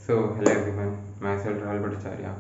Hello everyone, मैं cell Rahul Bhattacharya.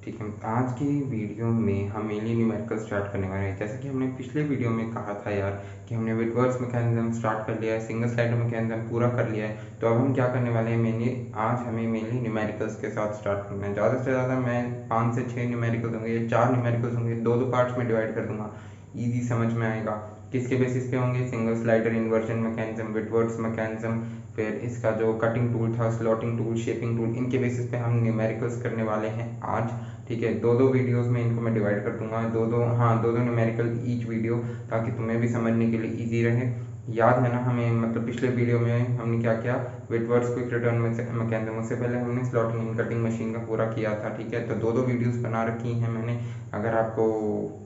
ठीक है, आज की वीडियो में हम मेनली न्यूमेरिकल स्टार्ट करने वाले हैं। जैसे कि हमने पिछले वीडियो में कहा था यार कि हमने विटवर्ड्स मैकेनिज्म स्टार्ट कर लिया है, सिंगल स्लाइडर मैकेनिज्म पूरा कर लिया है। तो अब हम क्या करने वाले हैं, मेनली आज हमें मेनली न्यूमेरिकल्स के साथ स्टार्ट करना है। ज़्यादा से ज़्यादा मैं 5 से 6 न्यूमेरिकल्स होंगे या 4 न्यूमेरिकल्स होंगे, दो दो पार्ट्स में डिवाइड कर दूंगा, ईजी समझ में आएगा। किसके बेसिस पे होंगे? Single slider inversion mechanism, Whitworths mechanism, फिर इसका जो कटिंग टूल था, स्लॉटिंग टूल, शेपिंग टूल, इनके बेसिस पे हम न्यूमेरिकल्स करने वाले हैं आज। ठीक है, दो दो वीडियोस में इनको मैं डिवाइड कर दूंगा, दो दो न्यूमेरिकल ईच वीडियो, ताकि तुम्हें भी समझने के लिए इजी रहे। याद है ना हमें, मतलब पिछले वीडियो में हमने क्या किया, विटवर्ड्स क्विक रिटर्न मैकेनिज्म, उससे पहले हमने स्लॉटिंग एंड कटिंग मशीन का पूरा किया था। ठीक है, तो दो दो वीडियोस बना रखी हैं मैंने। अगर आपको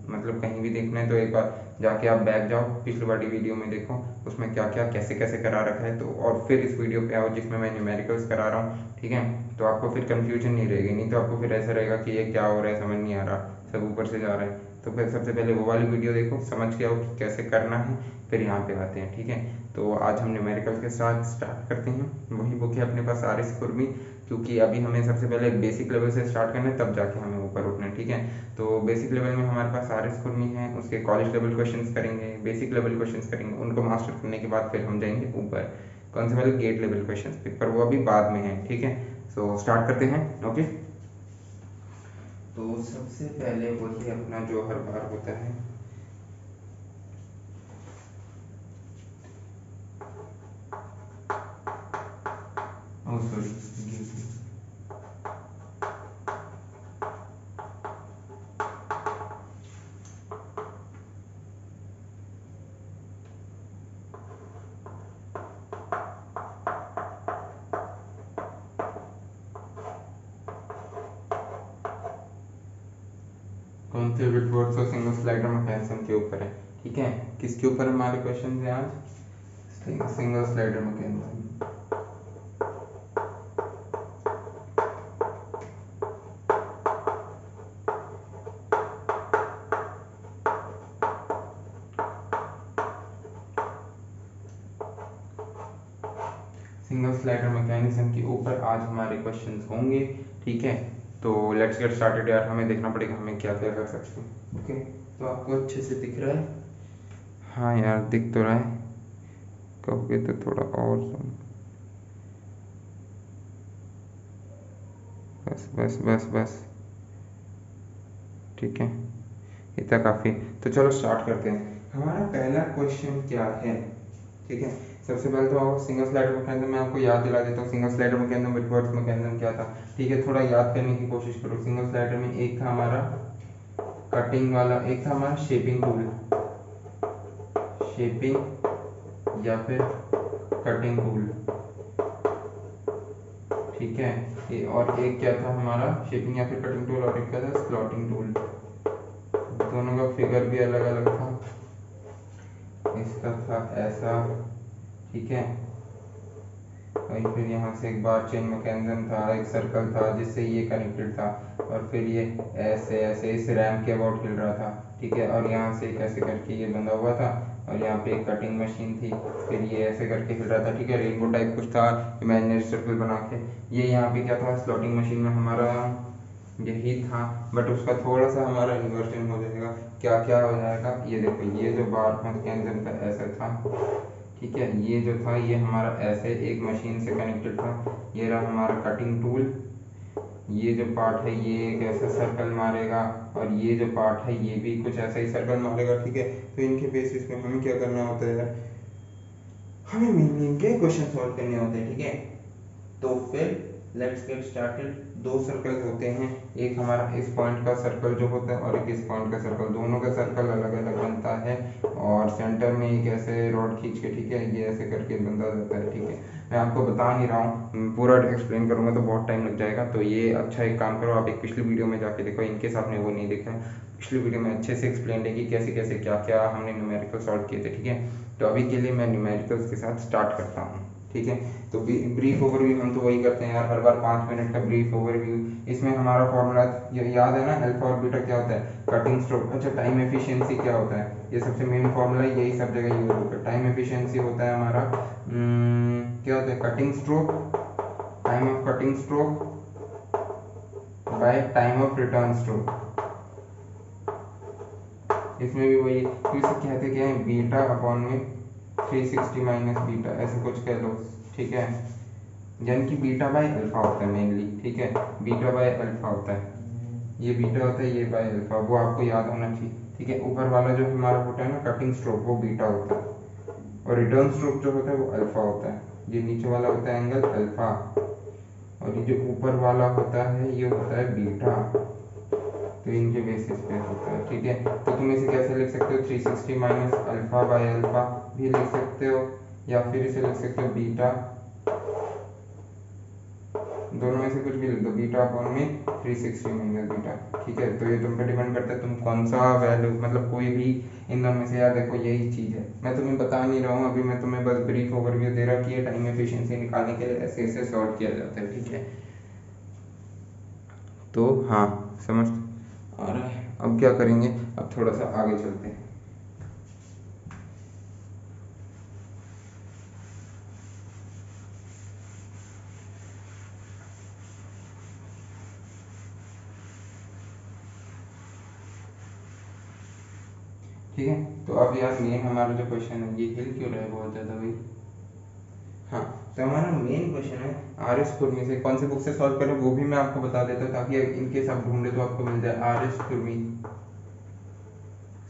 मतलब कहीं भी देखना है तो एक बार जाके आप बैक जाओ, पिछली वाली वीडियो में देखो उसमें क्या क्या कैसे कैसे करा रखा है, तो और फिर इस वीडियो पे आओ जिसमें मैं न्यूमेरिकल्स करा रहा हूँ। ठीक है, तो आपको फिर कंफ्यूजन नहीं रहेगी, नहीं तो आपको फिर ऐसा रहेगा कि ये क्या हो रहा है, समझ नहीं आ रहा, सब ऊपर से जा रहा है। तो फिर सबसे पहले वो वाली वीडियो देखो, समझ के आओ कि कैसे करना है, फिर यहाँ पे आते हैं। ठीक है, तो आज हम न्यूमेरिकल के साथ स्टार्ट करते हैं। वही बुक है अपने पास, आर एस कुर्मी, क्योंकि अभी हमें सबसे पहले बेसिक लेवल से स्टार्ट करना है, तब जाके हमें ऊपर उठना है। ठीक है, तो बेसिक लेवल में हमारे पास आर एस कुर्मी है, उसके कॉलेज लेवल क्वेश्चंस करेंगे, बेसिक लेवल क्वेश्चंस करेंगे, उनको मास्टर करने के बाद फिर हम जाएंगे ऊपर कौन से वाले गेट लेवल क्वेश्चंस पे, पर वो अभी बाद में है। ठीक है, सो स्टार्ट करते हैं। ओके, तो सबसे पहले वही अपना जो हर बार होता है, ओ सॉरी, कौन से विटवर्ड्स और सिंगल स्लाइडर मैकेनिज्म के ऊपर है। ठीक है, किसके ऊपर हमारे क्वेश्चन है आज? Single slider mechanism. Single slider mechanism के ऊपर आज हमारे क्वेश्चंस होंगे। ठीक है, तो लेट्स गेट स्टार्टेड यार, हमें देखना पड़ेगा हमें क्या क्या कर सकते हैं। ओके, तो आपको अच्छे से दिख रहा है? हाँ यार, दिख तो रहा है, कहोगे तो थोड़ा और सुन, बस बस बस बस, ठीक है, इतना काफ़ी। तो चलो स्टार्ट करते हैं। हमारा पहला क्वेश्चन क्या है? ठीक है, सबसे पहले तो सिंगल स्लाइडर मैकेनिज्म मैं आपको याद दिला देता हूँ। Single slider mechanism, Whitworths mechanism क्या था। ठीक है, थोड़ा याद करने की कोशिश करो। सिंगल स्लाइडर में एक था हमारा कटिंग वाला, एक था हमारा शेपिंग टूल, शेपिंग या फिर कटिंग टूल। ठीक है, ये और एक क्या था हमारा, शेपिंग या फिर कटिंग टूल, और एक क्या था, स्लॉटिंग टूल। दोनों का फिगर भी अलग अलग था, इसका था ऐसा। ठीक है, और फिर यहाँ से एक बार चेन मैकेनिज्म था, एक सर्कल था जिससे ये कनेक्टेड था, और फिर ये ऐसे ऐसे इस रैम के अबाउट हिल रहा था। ठीक है, और यहाँ से कैसे करके ये बंधा हुआ था, और यहाँ पे एक कटिंग मशीन थी, फिर ये ऐसे करके हिल रहा था। ठीक है, रेनबो टाइप कुछ था, इमेजिनरी सर्कल बना के। ये यहाँ पे क्या था, स्लॉटिंग मशीन में हमारा यही था, बट उसका थोड़ा सा हमारा इन्वर्जन हो जाएगा। क्या क्या हो जाएगा, ये देखो, ये जो बार मैकेनिज्म था ऐसा था। ठीक है, ये जो था ये हमारा ऐसे एक मशीन से कनेक्टेड था। ये रहा हमारा कटिंग टूल, ये जो पार्ट है ये एक ऐसा सर्कल मारेगा, और ये जो पार्ट है ये भी कुछ ऐसा ही सर्कल मारेगा। ठीक है, तो इनके बेसिस पे हमें क्या करना होता है यार, हमें मेनली इनके क्वेश्चन सॉल्व करने होते हैं। ठीक है, तो फिर लेट्स गेट स्टार्टेड। दो सर्कल होते हैं, एक हमारा इस पॉइंट का सर्कल जो होता है, और एक इस पॉइंट का सर्कल, दोनों का सर्कल अलग अलग बनता है, और सेंटर में एक ऐसे रॉड खींच के, ठीक है, ये ऐसे करके बंधा जाता है। ठीक है, मैं आपको बता नहीं रहा हूँ, पूरा एक्सप्लेन करूँगा तो बहुत टाइम लग जाएगा। तो ये अच्छा एक काम करो, आप एक पिछली वीडियो में जाके देखो, इनकेस आपने वो नहीं देखा है, पिछली वीडियो में अच्छे से एक्सप्लेन है कि कैसे कैसे क्या क्या हमने न्यूमेरिकल सॉल्व किए थे। ठीक है, तो अभी के लिए मैं न्यूमेरिकल्स के साथ स्टार्ट करता हूँ। ठीक है, तो ब्रीफ ओवरव्यू हम तो वही करते हैं यार, हर बार 5 मिनट का ब्रीफ ओवरव्यू। इसमें हमारा फॉर्मूला याद है ना, अल्फा और बीटा क्या होता है, कटिंग स्ट्रोक। अच्छा, टाइम एफिशिएंसी क्या होता है, ये सबसे मेन फॉर्मूला, यही सब जगह यूज होता है। टाइम एफिशिएंसी होता है हमारा क्या होता है, cutting stroke, time of cutting stroke by time of return stroke. इसमें भी वही तो इसे कहते क्या है, बीटा अपॉन में 360 माइनस बीटा, ऐसे कुछ कह लो, ठीक है। यानी कि बीटा बाय अल्फा होता है मेनली, ठीक है, बीटा बाय अल्फा होता है, ये बीटा होता है, ये बाय अल्फा, वो आपको याद होना चाहिए, ठीक है। ऊपर वाला जो हमारा होता है ना कटिंग स्ट्रोक, वो बीटा होता है, और रिटर्न स्ट्रोक जो होता है वो अल्फा होता है। ये नीचे वाला होता है एंगल अल्फा, और ये जो ऊपर वाला होता है ये होता है बीटा, तो इनके बेसिस पे होता है, ठीक है। तो तुम इसे कैसे लिख सकते हो, 360 माइनस अल्फा बाय अल्फा भी लिख सकते हो, या फिर इसे लिख सकते हो बीटा, दोनों में से कुछ भी लिख दो, बीटा अपॉन में 360 माइनस बीटा, ठीक है। तो ये तुम पे डिपेंड करता है तुम कौन सा वैल्यू, मतलब कोई भी इन दोनों में से, यार देखो यही चीज़ है, मैं तुम्हें बता नहीं रहा हूँ अभी, मैं तुम्हें बस ब्रीफ ओवरव्यू दे रहा कि ये टाइम एफिशिएंसी निकालने के लिए ऐसे ऐसे सॉर्ट किया जाता है, ठीक है। तो हाँ, समझ आ रहा है। अब क्या करेंगे, अब थोड़ा सा आगे चलते हैं। ठीक है, तो अब यार मेन हमारा जो क्वेश्चन है, ये हिल क्यों रहा है बहुत ज़्यादा भाई। हाँ, तो हमारा मेन क्वेश्चन है आर एस कुर्मी से, कौन से बुक से सॉल्व करें वो भी मैं आपको बता देता हूँ, ताकि इनकेस आप ढूंढे तो आपको मिल जाए। R S Kurmi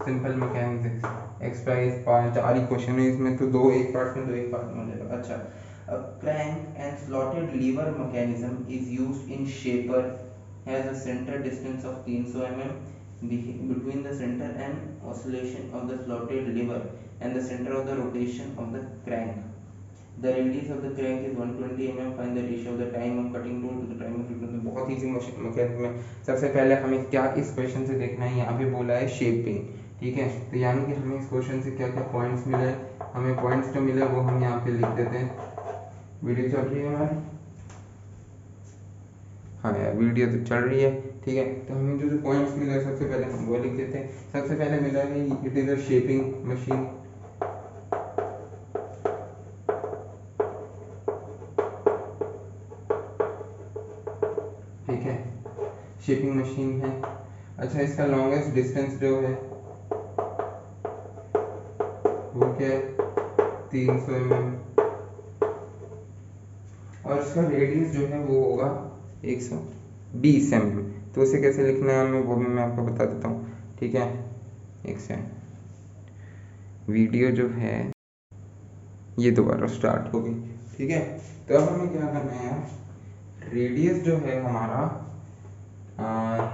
simple mechanics exercise 5, 4 ही क्वेश्चन है इसमें, तो दो एक पार्ट में, दो एक पार्ट में हो जाएगा। अच्छा, a crank and slotted lever mechanism is used in shaper, has a center distance of 300 mm between the center and oscillation of the slotted lever and the center of the rotation of the crank. The radius of the crank is 120 mm. Find the ratio of the time of cutting tool to the time of return. बहुत easy mechanism है। सबसे पहले हमें क्या इस question से देखना है, यहाँ पे बोला है शेपिंग, ठीक है। तो यानी कि हमें इस क्वेश्चन से क्या क्या पॉइंट्स मिले, हमें पॉइंट्स जो मिले वो हम यहाँ पे लिख देते हैं। वीडियो चल रही है हमारी, हाँ यार वीडियो तो चल रही है, ठीक है। तो हमें जो जो पॉइंट्स मिले सबसे पहले हम वो लिख देते हैं। सबसे पहले मिला है it is a shaping machine, ठीक है, शेपिंग मशीन है। अच्छा, इसका लॉन्गेस्ट डिस्टेंस जो है वो क्या है, 300 mm, और इसका रेडियस जो है वो होगा 120 mm। तो उसे कैसे लिखना है हमें वो भी मैं आपको बता देता हूँ, ठीक है। एक सेकंड, वीडियो जो है ये दोबारा स्टार्ट होगी, ठीक है। तो अब हमें क्या करना है यार, रेडियस जो है हमारा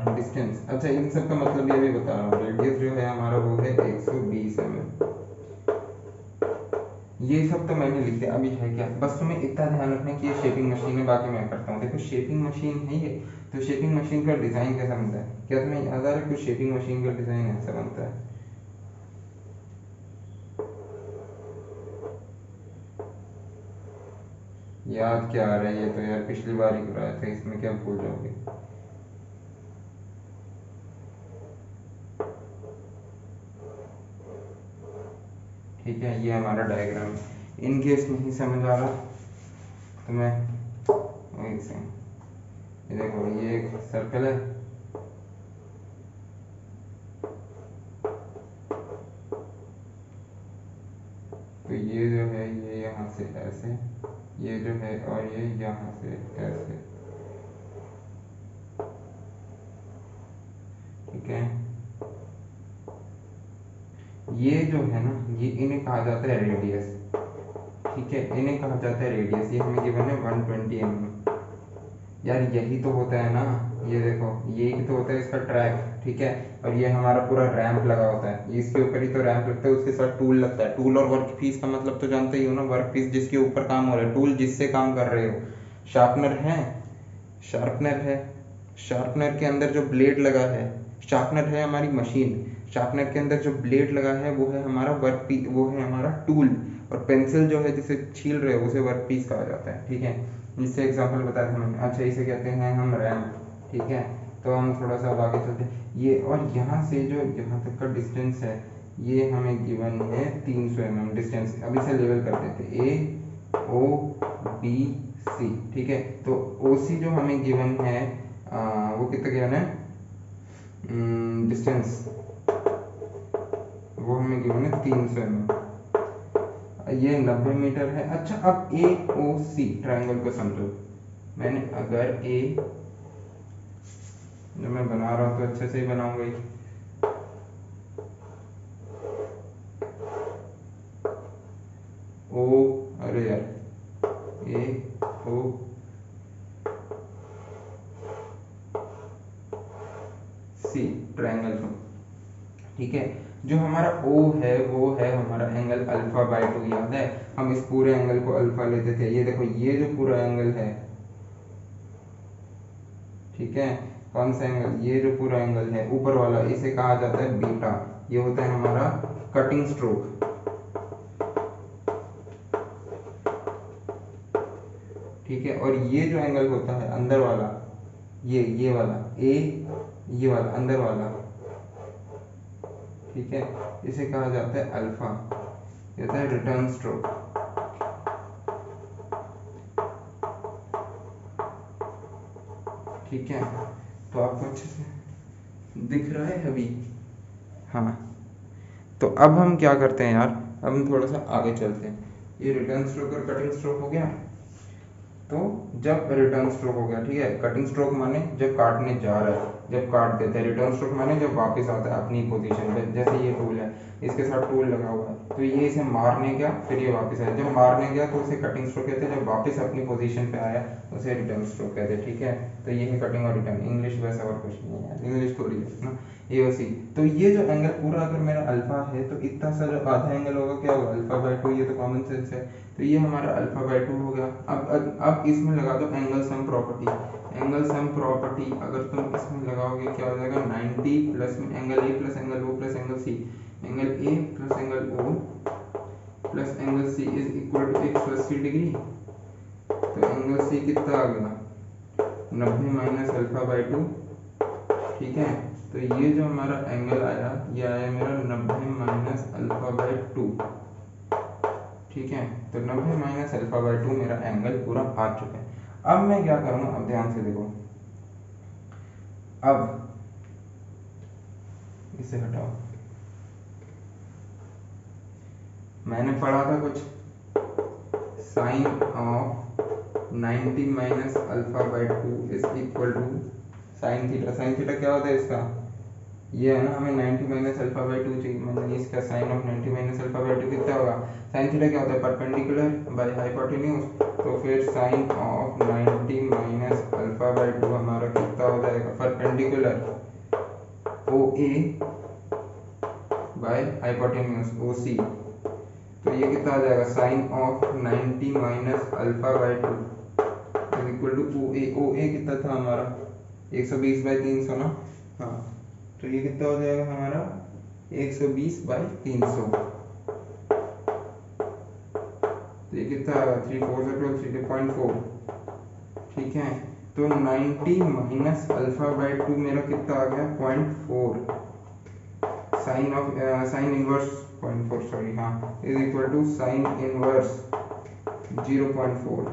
डिस्टेंस, अच्छा इन सब का मतलब ये भी बता रहा हूँ, रेडियस जो है हमारा वो है 120 mm। ये सब तो मैंने लिख दिया, अभी है क्या, बस तुम्हें इतना ध्यान रखना है कि ये शेपिंग मशीन है, बाकी मैं करता हूँ। देखो शेपिंग मशीन है ये, तो शेपिंग मशीन का डिज़ाइन कैसा बनता है, क्या तुम्हें याद आ रहा है कुछ, शेपिंग मशीन का डिज़ाइन ऐसा बनता है। याद क्या आ रहा है, ये तो यार पिछली बार ही कराया था, इसमें क्या भूल जाओगे। ठीक है, ये हमारा डायग्राम है। इन केस नहीं समझ आ रहा तो मैं वही से, ये देखो ये एक सर्कल है, तो ये जो है ये यहाँ से ऐसे, ये जो है और ये यहाँ से ऐसे, ठीक है। ये जो है ना, ये इन्हें कहा जाता है रेडियस, ठीक है, इन्हें कहा जाता है रेडियस। ये हमें गिवन है 120 mm। यार यही तो होता है ना, ये देखो यही तो होता है इसका ट्रैक, ठीक है। और ये हमारा पूरा रैंप लगा होता है, ये इसके ऊपर ही तो रैंप लगता है, उसके साथ टूल लगता है। टूल और वर्क पीस का मतलब तो जानते ही हो ना, वर्क पीस जिसके ऊपर काम हो रहा है, टूल जिससे काम कर रहे हो। शार्पनर है, शार्पनर है, शार्पनर के अंदर जो ब्लेड लगा है, शार्पनर है हमारी मशीन, शार्पनर के अंदर जो ब्लेड लगा है वो है हमारा वर्क पीस, वो है हमारा टूल। और पेंसिल जो है जिसे छील रहे हो उसे वर्क पीस कहा जाता है, ठीक है। इससे एग्जांपल बताया था मैंने। अच्छा, इसे कहते हैं हम रैंप, ठीक है। तो हम थोड़ा सा आगे चलते हैं, ये और यहाँ से जो यहाँ तक का डिस्टेंस है ये हमें गिवन है 300 mm डिस्टेंस। अब इसे लेवल कर देते, ए ओ बी सी। ठीक है, तो ओ सी जो हमें गिवन है वो कितना गिवन है, डिस्टेंस वो हमें गिवन है 300 mm, ये 90 मीटर है। अच्छा, अब ए ओ सी ट्रायंगल को समझो। मैंने अगर ए, जब मैं बना रहा हूँ तो अच्छे से ही बनाऊंगा ही। ओ, अरे यार, ए ओ सी ट्रायंगल को। ठीक है, जो हमारा ओ है वो है हमारा एंगल अल्फा बाय 2, याद है हम इस पूरे एंगल को अल्फा लेते थे। ये देखो, ये जो पूरा एंगल है, ठीक है, कौन सा एंगल, ये जो पूरा एंगल है ऊपर वाला, इसे कहा जाता है बीटा। ये होता है हमारा कटिंग स्ट्रोक। ठीक है, और ये जो एंगल होता है अंदर वाला, ये वाला ए, ये वाला अंदर वाला, ठीक है, इसे कहा जाता है अल्फा। ये होता है रिटर्न स्ट्रोक। ठीक है, तो आपको अच्छे से दिख रहा है अभी? हाँ, तो अब हम क्या करते हैं यार, अब हम थोड़ा सा आगे चलते हैं। ये रिटर्न स्ट्रोक और कटिंग स्ट्रोक हो गया। तो जब रिटर्न स्ट्रोक हो गया, ठीक है, कटिंग स्ट्रोक माने जब काटने जा रहा है, जब काट देता है। रिटर्न स्ट्रोक माने जब वापस आता है अपनी पोजीशन पे। जैसे ये टूल है, इसके साथ टूल लगा हुआ है, तो ये इसे मारने गया, फिर ये वापस आया। जब मारने गया तो उसे कटिंग स्ट्रोक कहते हैं, जब वापस अपनी पोजीशन पे आया उसे रिटर्न स्ट्रोक कहते हैं। ठीक है, तो ये है कटिंग और रिटर्न। इंग्लिश वैसा और कुछ नहीं है, इंग्लिश थोड़ी है ना, ये सी। तो ये जो एंगल पूरा अगर मेरा अल्फा है, तो इतना सा जो आधा एंगल होगा क्या होगा, अल्फा बाय 2। ये तो कॉमन सेंस है, तो ये हमारा अल्फा बाय 2 हो गया। अब इसमें लगा दो angle sum property. Angle sum property अगर तुम इसमें लगाओगे क्या हो जाएगा, 90 प्लस में angle A plus angle O plus angle C, angle A plus angle O plus angle C is equal to 180 degree. तो एंगल सी कितना आ गया, 90 माइनस अल्फा बाय 2। ठीक है, तो ये जो हमारा एंगल आया, ये आया मेरा 90 माइनस अल्फा बाय 2। ठीक है, तो 90 माइनस अल्फा बाय 2 मेरा एंगल पूरा आ चुका है। अब मैं क्या करूँगा, अब ध्यान से देखो, अब इसे हटाओ। मैंने पढ़ा था कुछ sine of 90 minus alpha by 2 is equal to sine theta. Sine theta क्या होता है इसका, ये है ना, हमें 90 माइनस अल्फा बाय 2 चाहिए, मतलब इसका sine of 90 minus alpha by 2 कितना होगा। साइन थीटा क्या होता है, परपेंडिकुलर बाय हाइपोटेन्यूज। तो फिर sine of 90 minus alpha by 2 हमारा कितना हो जाएगा, perpendicular O A by hypotenuse O C. तो ये कितना आ जाएगा, sine of 90 minus alpha by 2 is equal to O A. O A कितना था हमारा, 120 बाय 300 ना। हाँ, तो ये कितना हो जाएगा हमारा, 120 बाई 300। तो ये कितना आएगा, 3 4 से 12, 3.4। ठीक है, तो 90 माइनस अल्फा बाई 2 मेरा कितना आ गया, 0.4। Sine of sine inverse 0.4, sorry, हाँ, is equal to sine inverse 0.4।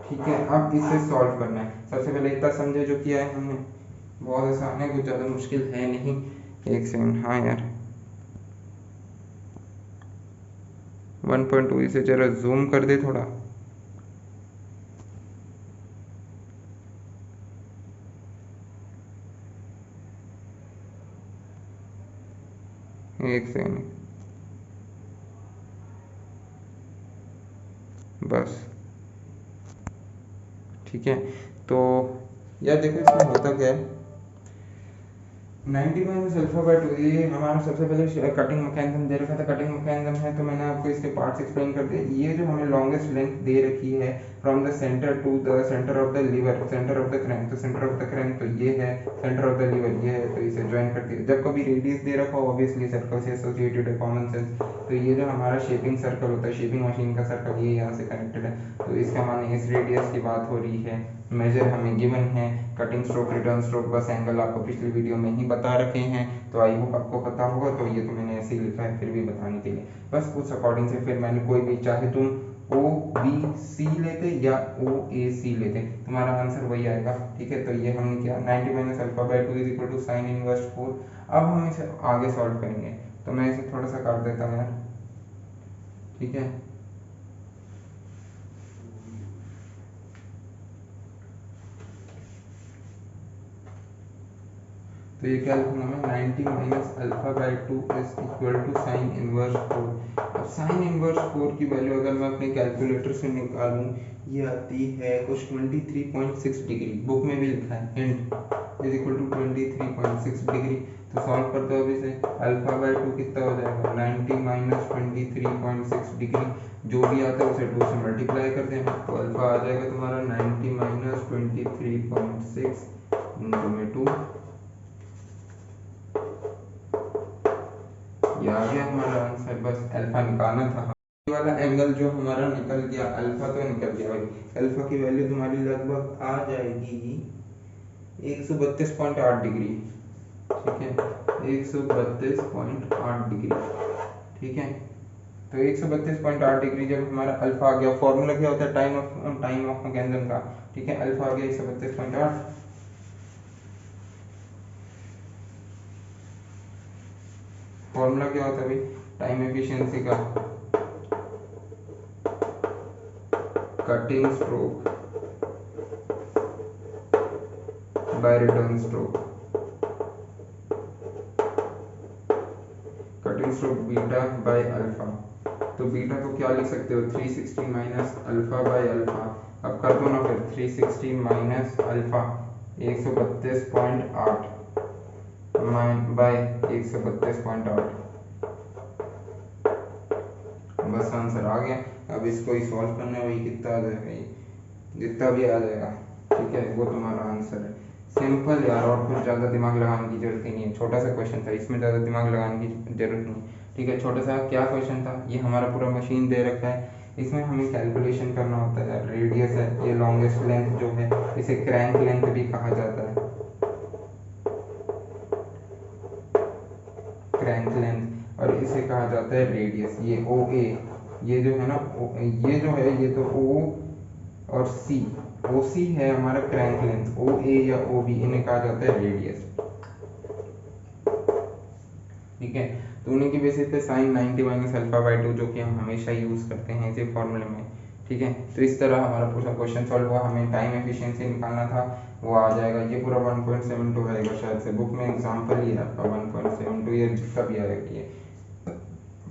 ठीक है, अब इसे सॉल्व करना है। सबसे पहले इतना समझे जो किया है हमने, बहुत आसान है, कुछ ज़्यादा मुश्किल है नहीं। एक सेकंड, हाँ यार, 1.2 इसे जरा जूम कर दे थोड़ा। एक सेकंड, बस ठीक है। तो यार देखो, इसमें होता क्या है, 90 माइनस अल्फा बाय 2, ये हमारा सबसे पहले कटिंग मैकेनिज्म दे रखा था। कटिंग मैकेनिज्म है तो मैंने आपको इसके पार्ट्स एक्सप्लेन कर दिए। ये जो हमें लॉन्गेस्ट लेंथ दे रखी है from the centre to the centre of the lever, centre of the crank, तो सेंटर ऑफ द क्रैंक तो ये है, सेंटर ऑफ द लीवर ये है, तो इसे ज्वाइन करके जब कभी रेडियस दे रखा हो, ऑब्वियसली सर्कल से एसोसिएटेड है, कॉमन सेंस। तो ये जो हमारा शेपिंग सर्कल होता है, शेपिंग मशीन का सर्कल, ये यहाँ से कनेक्टेड है, तो इसका माने इस रेडियस की बात हो रही है। मेजर हमें गिवन है, कटिंग स्ट्रोक, रिटर्न स्ट्रोक, बस एंगल आपको पिछली वीडियो में ही बता रखे हैं, तो आई होप आपको पता होगा। तो ये तो मैंने ऐसे ही लिखा है फिर भी बताने के लिए, बस उस अकॉर्डिंग से फिर मैंने कोई भी, चाहे तुम ओ बी सी लेते या ओ ए सी लेते, तुम्हारा आंसर वही आएगा। ठीक है, तो ये हमने किया 90 minus alpha by two is equal to sine inverse 4। अब हम इसे आगे सॉल्व करेंगे, तो मैं इसे थोड़ा सा काट देता हूँ यार। ठीक है, तो ये क्या लिखूंगा मैं, 90 minus alpha by two is equal to sine inverse 4। अब साइन इनवर्स 4 की वैल्यू अगर मैं अपने कैलकुलेटर से निकालूं, ये आती है कुछ 23.6 डिग्री, बुक में भी लिखा है hint is equal to 23.6 degree. तो सॉल्व करते हो अभी से, अल्फा बाई टू कितना हो जाएगा, 90 माइनस 23.6 डिग्री, जो भी आता है उसे 2 से मल्टीप्लाई कर देना, तो अल्फा आ जाएगा तुम्हारा 90 माइनस 23.6 में 2। ये आ गया हमारा आंसर, बस अल्फा निकालना था। ये वाला एंगल जो हमारा निकल गया, अल्फा तो निकल गया भाई, अल्फा की वैल्यू तुम्हारी लगभग आ जाएगी 132.8 डिग्री। ठीक है, 132.8 डिग्री। ठीक है, तो 132.8 डिग्री जब हमारा अल्फा आ गया, फॉर्मूला क्या होता है टाइम ऑफ मैकेनिज्म का। ठीक है, अल्फा आ गया 132.8। फॉर्मूला क्या होता है भाई टाइम एफिशिएंसी का, cutting stroke bye return stroke, cutting stroke beta by alpha. तो बीटा को क्या लिख सकते हो, 360 माइनस अल्फा बाय अल्फा। अब कर दो ना फिर, 360 माइनस अल्फा 132.8 बाय 132.8, बस आंसर आ गया। अब इसको ही सॉल्व करना है, वही कितना आ जाएगा, जितना भी आ जाएगा। ठीक है, वो तुम्हारा आंसर है। सिंपल यार, और कुछ ज़्यादा दिमाग लगाने की जरूरत ही नहीं है, छोटा सा क्वेश्चन था, इसमें ज़्यादा दिमाग लगाने की जरूरत नहीं। ठीक है, छोटा सा क्या क्वेश्चन था, ये हमारा पूरा मशीन दे रखा है, इसमें हमें कैलकुलेशन करना होता है यार। रेडियस है, ये लॉन्गेस्ट लेंथ जो है, इसे क्रैंक लेंथ भी कहा जाता है, क्रैंक लेंथ, और इसे कहा जाता है रेडियस। ये ओ ए, ये जो है ना ये जो है, ये तो ओ और सी, ओ सी है हमारा क्रैंक लेंथ, ओ ए या ओ बी इन्हें कहा जाता है रेडियस। ठीक है, तो उन्हीं की बेसिस पे sine 90 minus alpha by two, जो कि हम हमेशा यूज़ करते हैं इसी फॉर्मूले में। ठीक है, तो इस तरह हमारा पूरा क्वेश्चन सॉल्व हुआ। हमें टाइम एफिशिएंसी निकालना था, वो आ जाएगा। ये पूरा 1.72 आएगा शायद से, बुक में एग्जाम्पल ही है आपका 1.72 या जितना भी आएगा ये।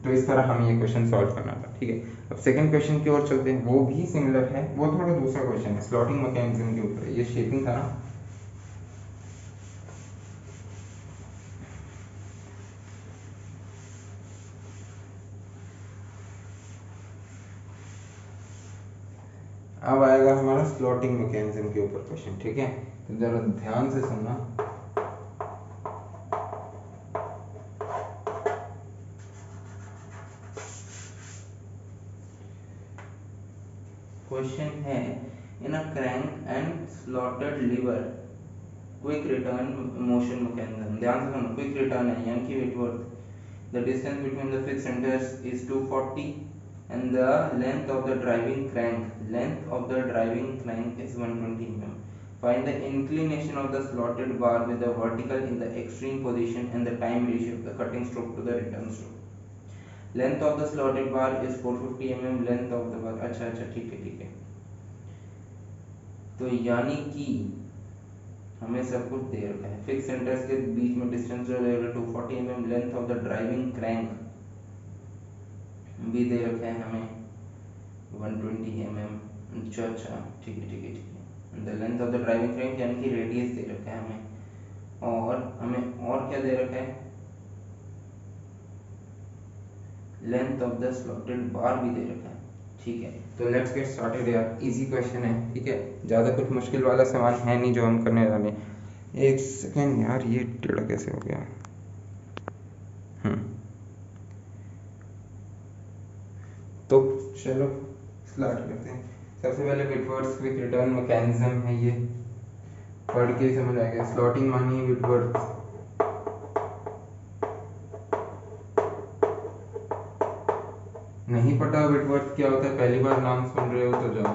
तो इस तरह हमें ये क्वेश्चन सॉल्व करना था। ठीक है, अब सेकंड क्वेश्चन की ओर चलते हैं, वो भी सिमिलर है, वो थोड़ा दूसरा क्वेश्चन है, स्लॉटिंग मैकेनिज्म के ऊपर। ये शेपिंग था ना, अब आएगा हमारा स्लॉटिंग मैकेनिज्म के ऊपर क्वेश्चन। ठीक है, तो जरा ध्यान से सुनना। क्वेश्चन है, in a crank and slotted lever quick return motion mechanism, ध्यान से सुनो, क्विक रिटर्न है यानी कि Whitworth, the distance between the fixed centres is 240 and the length of the driving crank is 120 mm. Find the inclination of the slotted bar with the vertical in the extreme position and the time ratio of the cutting stroke to the return stroke. Length of the slotted bar is 450 mm. Length of the bar, अच्छा अच्छा ठीक है। तो यानी कि हमें सब कुछ दे रखा है, फिक्स सेंटर्स के बीच में डिस्टेंस जो है 240 mm, length of the driving crank भी दे रखा है हमें 120 mm। अच्छा ठीक है। The length of the driving crank यानी कि रेडियस दे रखा है हमें, और हमें और क्या दे रखा है, लेंथ ऑफ द स्लॉटेड बार भी दे रखा है। ठीक है, तो लेट्स गेट स्टार्टेड यार, इजी क्वेश्चन है। ठीक है, ज़्यादा कुछ मुश्किल वाला सवाल है नहीं जो हम करने वाले हैं। एक सेकेंड यार, ये टेढ़ा कैसे हो गया। तो चलो स्टार्ट करते हैं। सबसे पहले विटवर्थ क्विक रिटर्न मैकेनिज्म है, ये पढ़ के ही समझ आएगा। स्लॉटिंग मानी विटवर्थ, नहीं नहीं पता विटवर्थ क्या होता है, पहली बार नाम सुन रहे हो तो जाओ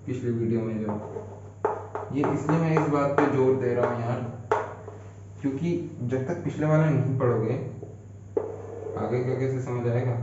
पिछली वीडियो में जाओ। ये इसलिए मैं इस बात पे जोर दे रहा हूँ यार, क्योंकि जब तक पिछले वाला नहीं पढ़ोगे आगे का कैसे समझ आएगा।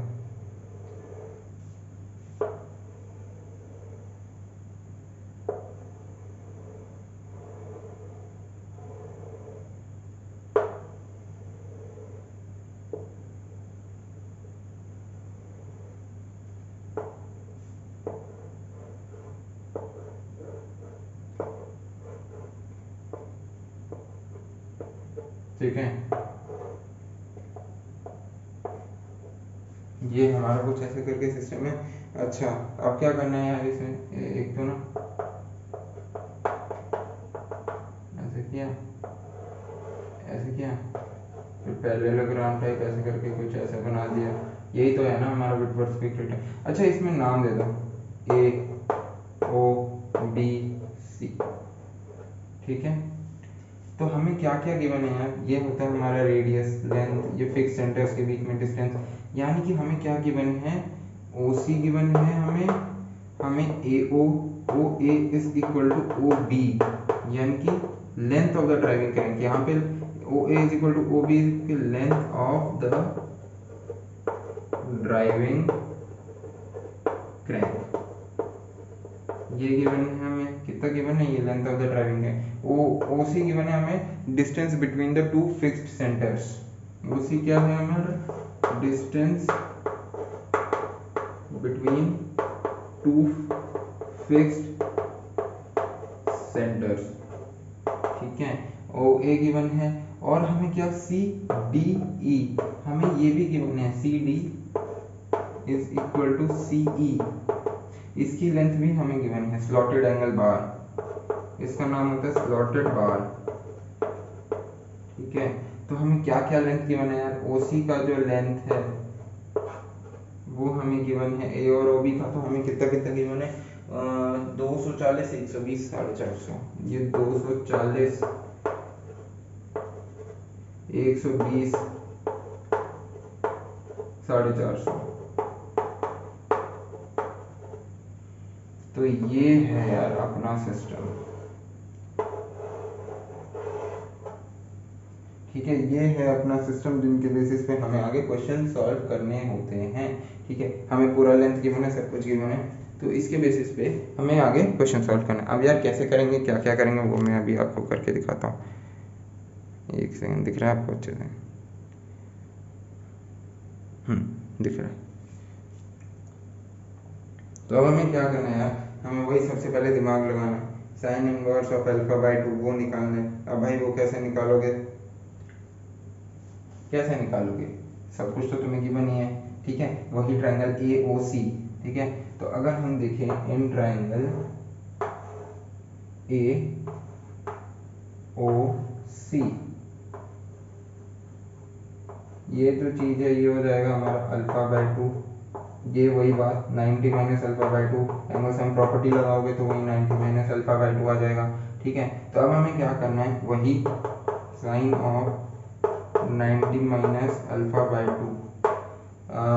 ठीक है, ये हमारा कुछ ऐसे करके सिस्टम है। अच्छा अब क्या करना है यार, इसमें एक तो ना ऐसे किया, ऐसे किया, फिर पैरेललोग्राम टाइप ऐसे करके कुछ ऐसा बना दिया। यही तो है ना हमारा विटवर्थ स्पीक है। अच्छा इसमें नाम दे दो ए ओ बी सी, ठीक है। तो हमें क्या क्या गिवन है यार, ये होता है हमारा रेडियस, लेंथ, ये फिक्स सेंटर्स के बीच में डिस्टेंस, यानी कि हमें क्या गिवन है, ओ सी गिवन है हमें A O A is equal to O B, यानी कि length of the driving crank. यहाँ पे O A is equal to O B की length of the driving crank, ये गिवन है हमें, कितना गिवन है, ये लेंथ ऑफ द ड्राइविंग है। ओ सी गिवन है हमें distance between the two fixed centres. O C क्या है हमारा, distance between two fixed centres, ठीक है। ओ ए गिवन है, और हमें क्या सी डी ई, हमें ये भी गिवन है, C D is equal to C E, इसकी लेंथ भी हमें गिवन है, स्लॉटेड एंगल बार, इसका नाम होता है स्लॉटेड बार, ठीक है। तो हमें क्या क्या लेंथ गिवन है यार, ओसी का जो लेंथ है वो हमें गिवन है, ए और ओबी का तो हमें कितना कितना गिवन है, 240, 120, 450, ये 240, 120, 450, तो ये है यार अपना सिस्टम, ठीक है। ये है अपना सिस्टम जिनके बेसिस पे हमें आगे क्वेश्चन सॉल्व करने होते हैं, ठीक है। हमें पूरा लेंथ गिवन है, सब कुछ गिवन है, तो इसके बेसिस पे हमें आगे क्वेश्चन सॉल्व करना है। अब यार कैसे करेंगे, क्या क्या करेंगे, वो मैं अभी आपको करके दिखाता हूँ। एक सेकंड, दिख रहा है आपको अच्छे से, दिख रहा है। तो अब हमें क्या करना है यार, हमें वही सबसे पहले दिमाग लगाना है, sine inverse of alpha by 2 वो निकालना है। अब भाई वो कैसे निकालोगे, कैसे निकालोगे, सब कुछ तो तुम्हें गिवन ही है, ठीक है। वही ट्रायंगल ए ओ सी, ठीक है। तो अगर हम देखें इन ट्रायंगल ए ओ सी, ये तो चीज है, ये हो जाएगा हमारा अल्फा बाई 2, ये वही बात 90 minus alpha by 2, angle sum property लगाओगे तो वही 90 माइनस अल्फा बाई 2 आ जाएगा, ठीक है। तो अब हमें क्या करना है, वही sine of 90 minus alpha by 2,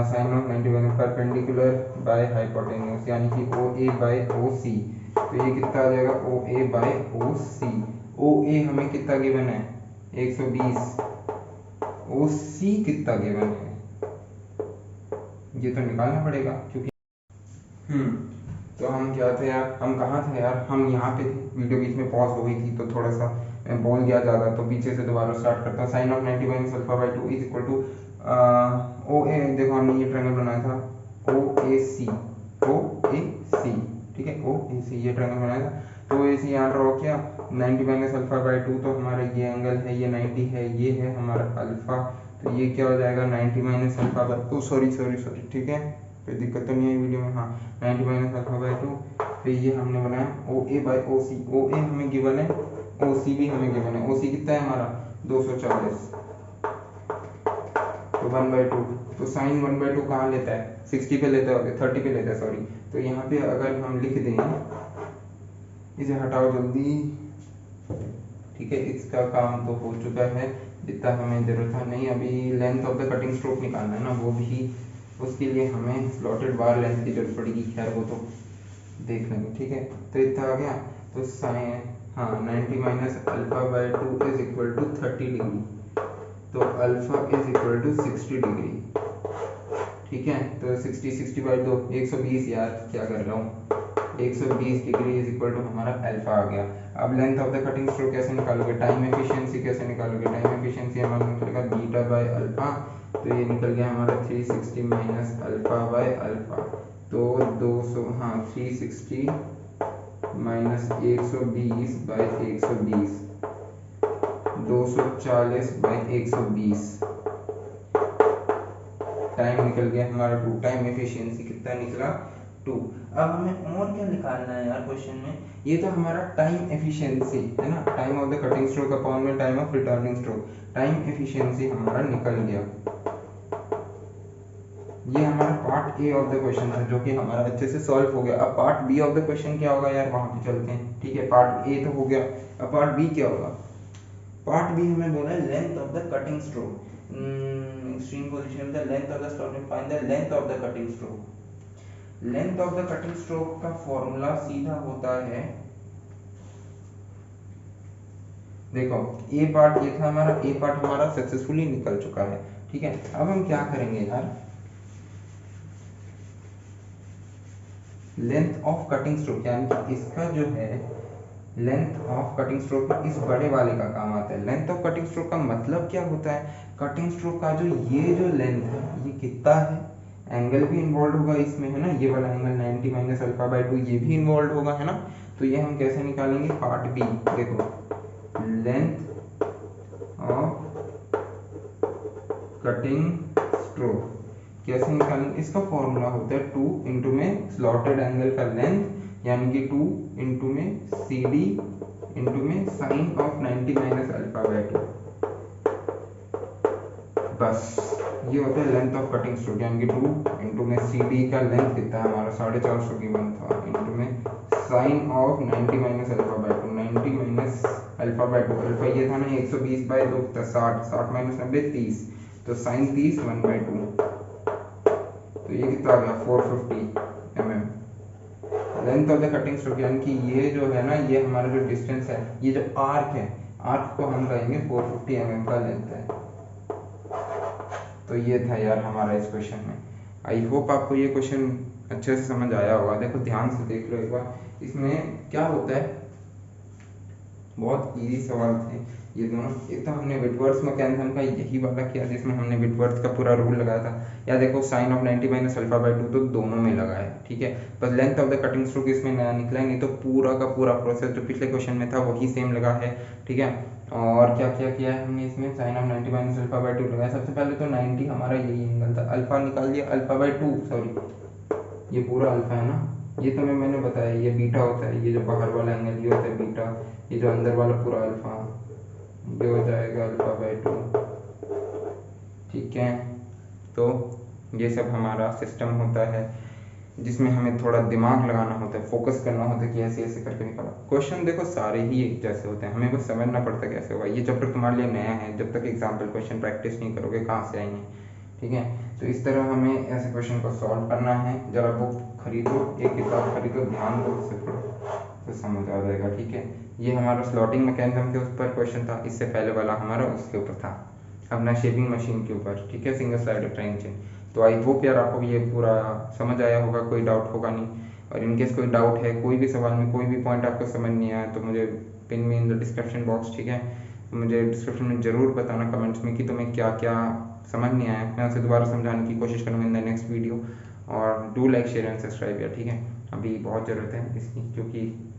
sine of 90 minus perpendicular by hypotenuse, यानी कि ओ ए बाई ओ सी, तो ये कितना आ जाएगा, ओ ए बाई ओ सी। ओ ए हमें कितना गिवन है, 120, ओ सी कितना गिवन है, ये तो निकालना पड़ेगा, क्योंकि तो हम क्या थे यार, हम कहाँ थे यार, हम यहाँ पे थे, वीडियो बीच में पॉज हो गई थी तो थोड़ा सा मैं बोल गया ज़्यादा, तो पीछे से दोबारा स्टार्ट करता हूँ। Sine of 90 minus alpha by 2 is equal to O A, देखो हमने ये ट्रायंगल बनाया था ओ ए सी, ठीक है, ओ ए सी ये ट्रायंगल बनाया था, तो ए सी यहाँ ड्रॉ किया, 90 माइनस अल्फा बाई 2 तो हमारा ये एंगल है, ये 90 है, ये है हमारा अल्फा, तो ये क्या हो जाएगा 90 माइनस अल्फा बाई, सॉरी, ठीक है, कोई दिक्कत तो नहीं है वीडियो में, हाँ 90 माइनस अल्फा बाई 2, फिर ये हमने बनाया ओ ए बाई ओ सी, ओ ए हमें गिवन है, ओ सी भी हमें गिवन है, ओ सी कितना है हमारा 240, तो 1/2, तो साइन 1/2 कहाँ लेता है, 60 पे लेता है, 30 पे लेता है, सॉरी। तो यहाँ पे अगर हम लिख दें, इसे हटाओ जल्दी, ठीक है, इसका काम तो हो चुका है, जितना हमें जरूरत है नहीं, अभी length of the cutting stroke निकालना है ना, वो भी उसके लिए हमें स्लॉटेड बार लेंथ की जरूरत पड़ेगी, खैर वो तो देख लेंगे, ठीक है। तो इतना आ गया, तो साइन, हाँ 90 minus alpha by 2 is equal to 30 degree, तो alpha is equal to 60 degree, ठीक है। तो 60 बाई 2 120, यार क्या कर रहा हूँ, 120 डिग्री इज इक्वल टू हमारा अल्फा आ गया। अब length of the cutting stroke कैसे निकालोगे, टाइम एफिशिएंसी कैसे निकालोगे, टाइम एफिशिएंसी हमारा निकलेगा बीटा बाय अल्फा, तो ये निकल गया हमारा 360 माइनस अल्फा बाय अल्फा, तो 200, हाँ 360 माइनस 120 बाय 120, 240 बाय 120, टाइम निकल गया हमारा 2, टाइम एफिशिएंसी कितना निकला 2। अब हमें और क्या निकालना है यार क्वेश्चन में, ये तो हमारा टाइम एफिशिएंसी है ना, time of the cutting stroke upon में time of returning stroke, time efficiency हमारा निकल गया। ये हमारा part A of the question था जो कि हमारा अच्छे से सॉल्व हो गया। अब part B of the question क्या होगा यार, वहां पे चलते हैं, ठीक है। पार्ट ए तो हो गया, अब पार्ट बी क्या होगा, पार्ट बी हमें बोला है length of the cutting stroke, extreme position the length of the stroke, find the length of the cutting stroke. Length of the cutting stroke का फॉर्मूला सीधा होता है, देखो ए पार्ट ये था हमारा, ए पार्ट हमारा सक्सेसफुली निकल चुका है, ठीक है। अब हम क्या करेंगे यार, लेंथ ऑफ कटिंग स्ट्रोक, यानी कि इसका जो है लेंथ ऑफ कटिंग स्ट्रोक में इस बड़े वाले का काम आता है। लेंथ ऑफ कटिंग स्ट्रोक का मतलब क्या होता है, कटिंग स्ट्रोक का जो ये जो लेंथ है ये कितना है, एंगल भी इन्वॉल्व होगा इसमें है ना, ये वाला एंगल 90 माइनस अल्फा बाई 2 ये भी इन्वॉल्व होगा है ना। तो ये हम कैसे निकालेंगे, पार्ट बी देखो, लेंथ ऑफ कटिंग स्ट्रोक कैसे निकालेंगे, इसका फॉर्मूला होता है 2 इंटू में स्लॉटेड एंगल का लेंथ यानी कि 2 इंटू में सी डी इंटू में sine of 90 minus alpha by 2, बस ये होता है लेंथ ऑफ कटिंग स्ट्रोक, यानी कि 2 इंटू में सी डी का लेंथ कितना है हमारा 450 की वन था, इंटू में sine of 90 minus alpha by 2, 90 minus alpha by 2, alpha ये था ना 120 बाई 2 60, 60 माइनस 90 30, तो साइन 30 1 बाई 2, तो ये कितना आ गया 450 mm length of the cutting stroke, यानी कि ये जो है ना ये हमारा जो डिस्टेंस है, ये जो आर्क है, आर्क को हम कहेंगे 450 mm का लेंथ है। तो ये था यार हमारा इस क्वेश्चन में। आई होप आपको ये क्वेश्चन अच्छे से समझ आया होगा। देखो ध्यान से देख लो एक बार, इसमें क्या होता है, बहुत इजी सवाल थे ये दोनों। एक तो हमने विटवर्थ मैकेनिज्म का यही वाला किया जिसमें हमने विटवर्थ का पूरा रूल लगाया था, या देखो sine of 90 minus alpha by 2 तो दोनों में लगा है, ठीक है। बस length of the cutting stroke इसमें नया निकला है, नहीं तो पूरा का पूरा प्रोसेस जो पिछले क्वेश्चन में था वही सेम लगा है, ठीक है। और क्या क्या किया है हमने इसमें, sine of 90 minus alpha by 2 लगाया। सबसे पहले तो 90 हमारा यही एंगल था, अल्फा निकाल दिया, अल्फा बाई 2 सॉरी ये पूरा अल्फा है ना, ये तो मैंने बताया ये बीटा होता है, ये जो बाहर वाला एंगल ये होता है बीटा, ये जो अंदर वाला पूरा अल्फा ये हो जाएगा अल्फा बाई 2, ठीक है। तो ये सब हमारा सिस्टम होता है जिसमें हमें थोड़ा दिमाग लगाना होता है, फोकस करना होता है कि ऐसे ऐसे करके निकाला। क्वेश्चन देखो सारे ही एक जैसे होते हैं, हमें बस समझना पड़ता है कैसे होगा। ये चैप्टर तुम्हारे लिए नया है, जब तक एग्जाम्पल क्वेश्चन प्रैक्टिस नहीं करोगे कहाँ से आएंगे, ठीक है। तो इस तरह हमें ऐसे क्वेश्चन को सॉल्व करना है। जरा बुक खरीदो, एक किताब खरीदो, ध्यान दो, उससे पढ़ो तो समझ आ जाएगा, ठीक है। ये हमारा स्लॉटिंग मैकेनिज्म के ऊपर क्वेश्चन था, इससे पहले वाला हमारा उसके ऊपर था अपना शेपिंग मशीन के ऊपर, ठीक है, सिंगल साइड ट्राइन चेन। तो आई होप यार आपको ये पूरा समझ आया होगा, कोई डाउट होगा नहीं। और इनकेस कोई डाउट है, कोई भी सवाल में कोई भी पॉइंट आपको समझ नहीं आया तो मुझे पिन में इन द डिस्क्रिप्शन बॉक्स, ठीक है, मुझे डिस्क्रिप्शन में ज़रूर बताना कमेंट्स में कि तुम्हें क्या क्या समझ नहीं आया। मैं उसे दोबारा समझाने की कोशिश करूँगा इन द नेक्स्ट वीडियो। और do like share and subscribe यार, ठीक है। अभी बहुत ज़रूरत है इसकी, क्योंकि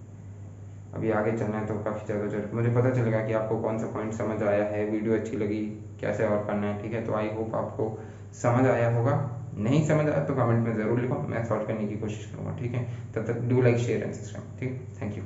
अभी आगे चलना है तो काफ़ी ज़्यादा जरूरत, मुझे पता चलेगा कि आपको कौन सा पॉइंट समझ आया है, वीडियो अच्छी लगी, कैसे और करना है, ठीक है। तो आई होप आपको समझ आया होगा, नहीं समझ आया तो कमेंट में ज़रूर लिखो, मैं सॉल्व करने की कोशिश करूँगा, ठीक है। तब तक do like share and subscribe, ठीक, थैंक यू।